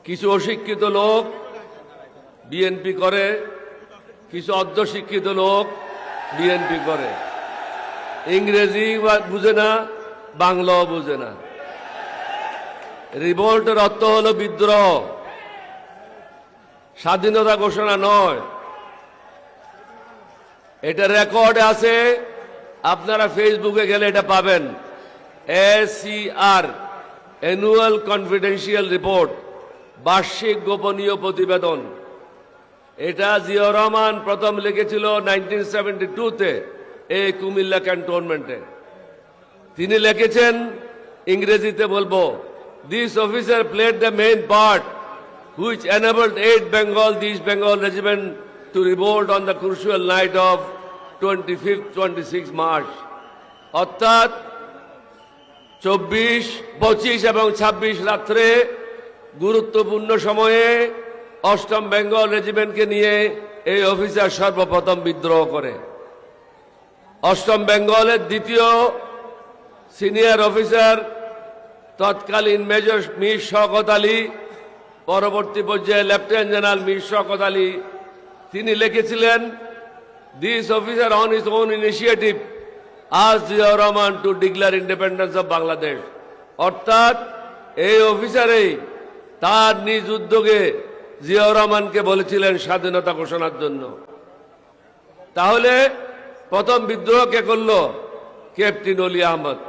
কিছু অশিক্ষিত লোক বিএনপি করে, কিছু অর্ধশিক্ষিত লোক বিএনপি করে। ইংরেজি বুঝে না, বাংলাও বুঝে না। রিভোল্টের অর্থ হলো বিদ্রোহ, স্বাধীনতা ঘোষণা নয়। এটা রেকর্ডে আছে, আপনারা ফেসবুকে গেলে এটা পাবেন। ACR অ্যানুয়াল কনফিডেন্সিয়াল রিপোর্ট, বার্ষিক গোপনীয় প্রতিবেদন। এটা জিয়াউর রহমান প্রথম লিখেছিল 1972-তে এই কুমিল্লা ক্যান্টনমেন্টে। তিনি লিখেছেন, ইংরেজিতে বলবো, this officer played the main part which enabled 8 East Bengal Regiment to revolt on the crucial night of 25 March. অর্থাৎ 24, 25 এবং 26 রাত্রে গুরুত্বপূর্ণ সময়ে 8ম বেঙ্গল রেজিমেন্টকে নিয়ে এই অফিসার সর্বপ্রথম বিদ্রোহ করে। 8ম বেঙ্গলের দ্বিতীয় সিনিয়র অফিসার তৎকালীন মেজর মীর শওকত আলী, পরবর্তী পর্যায়ে লেফটেন্যান্ট জেনারেল মীর শওকত আলী, তিনি লিখেছিলেন, this officer on his own initiative asked Ziaur Rahman two declare independence of Bangladesh. অর্থাৎ এই অফিসারেই তার নিজ উদ্যোগে জিয়াউর রহমানকে বলেছিলেন স্বাধীনতা ঘোষণার জন্য। তাহলে প্রথম বিদ্রোহ কে করল? ক্যাপ্টেন অলি আহমদ।